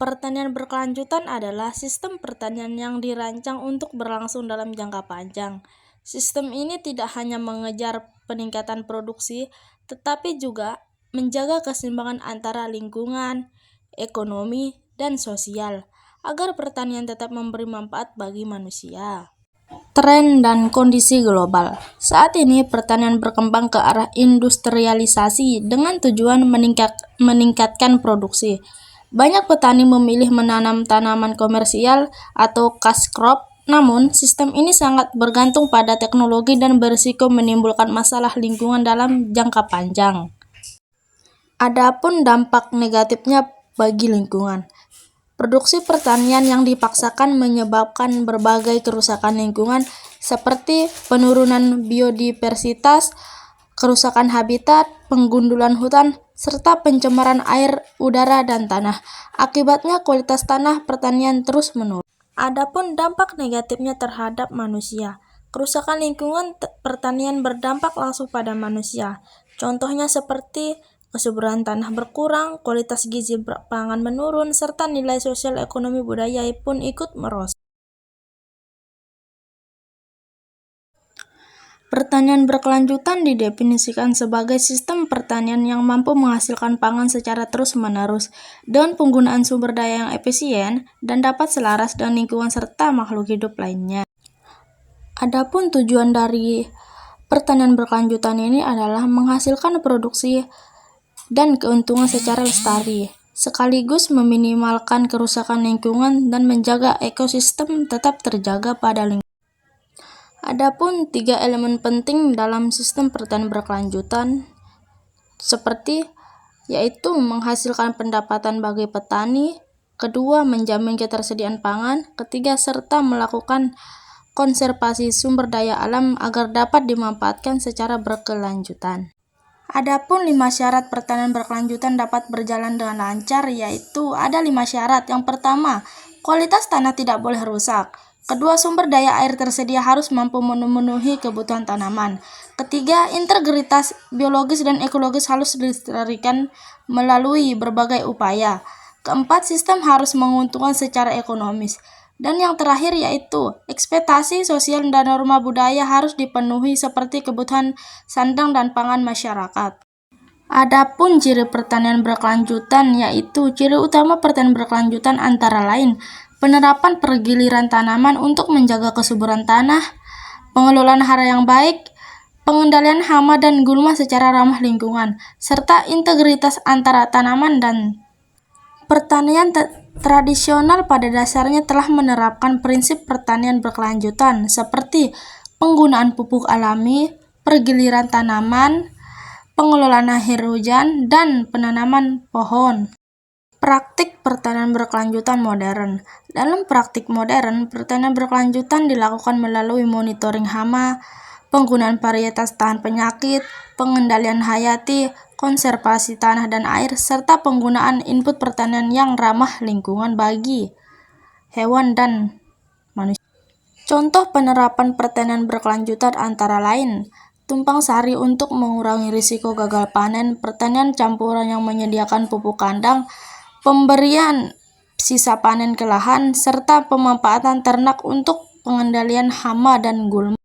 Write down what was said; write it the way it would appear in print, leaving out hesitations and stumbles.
Pertanian berkelanjutan adalah sistem pertanian yang dirancang untuk berlangsung dalam jangka panjang. Sistem ini tidak hanya mengejar peningkatan produksi, tetapi juga menjaga keseimbangan antara lingkungan, ekonomi, dan sosial, agar pertanian tetap memberi manfaat bagi manusia. Tren dan kondisi global. Saat ini pertanian berkembang ke arah industrialisasi dengan tujuan meningkatkan produksi. Banyak petani memilih menanam tanaman komersial atau cash crop, namun sistem ini sangat bergantung pada teknologi dan berisiko menimbulkan masalah lingkungan dalam jangka panjang. Adapun dampak negatifnya bagi lingkungan. Produksi pertanian yang dipaksakan menyebabkan berbagai kerusakan lingkungan seperti penurunan biodiversitas, kerusakan habitat, penggundulan hutan, serta pencemaran air, udara, dan tanah. Akibatnya kualitas tanah pertanian terus menurun. Adapun dampak negatifnya terhadap manusia. Kerusakan lingkungan pertanian berdampak langsung pada manusia. Contohnya seperti kesuburan tanah berkurang, kualitas gizi pangan menurun, serta nilai sosial ekonomi budaya pun ikut merosot. Pertanian berkelanjutan didefinisikan sebagai sistem pertanian yang mampu menghasilkan pangan secara terus-menerus dengan penggunaan sumber daya yang efisien dan dapat selaras dengan lingkungan serta makhluk hidup lainnya. Adapun tujuan dari pertanian berkelanjutan ini adalah menghasilkan produksi dan keuntungan secara lestari, sekaligus meminimalkan kerusakan lingkungan dan menjaga ekosistem tetap terjaga pada lingkungan. Adapun 3 elemen penting dalam sistem pertanian berkelanjutan yaitu menghasilkan pendapatan bagi petani, kedua menjamin ketersediaan pangan, ketiga serta melakukan konservasi sumber daya alam agar dapat dimanfaatkan secara berkelanjutan. Adapun 5 syarat pertanian berkelanjutan dapat berjalan dengan lancar, yaitu ada 5 syarat. Yang pertama, kualitas tanah tidak boleh rusak. Kedua, sumber daya air tersedia harus mampu memenuhi kebutuhan tanaman. Ketiga, integritas biologis dan ekologis harus dilestarikan melalui berbagai upaya. Keempat, sistem harus menguntungkan secara ekonomis. Dan yang terakhir yaitu ekspektasi sosial dan norma budaya harus dipenuhi seperti kebutuhan sandang dan pangan masyarakat. Adapun ciri pertanian berkelanjutan yaitu ciri utama pertanian berkelanjutan antara lain penerapan pergiliran tanaman untuk menjaga kesuburan tanah, pengelolaan hara yang baik, pengendalian hama dan gulma secara ramah lingkungan, serta integritas antara tanaman dan pertanian tradisional pada dasarnya telah menerapkan prinsip pertanian berkelanjutan seperti penggunaan pupuk alami, pergiliran tanaman, pengelolaan air hujan, dan penanaman pohon. Praktik pertanian berkelanjutan modern. Dalam praktik modern, pertanian berkelanjutan dilakukan melalui monitoring hama, penggunaan varietas tahan penyakit, pengendalian hayati, konservasi tanah dan air, serta penggunaan input pertanian yang ramah lingkungan bagi hewan dan manusia. Contoh penerapan pertanian berkelanjutan antara lain tumpang sari untuk mengurangi risiko gagal panen, pertanian campuran yang menyediakan pupuk kandang, pemberian sisa panen ke lahan, serta pemanfaatan ternak untuk pengendalian hama dan gulma.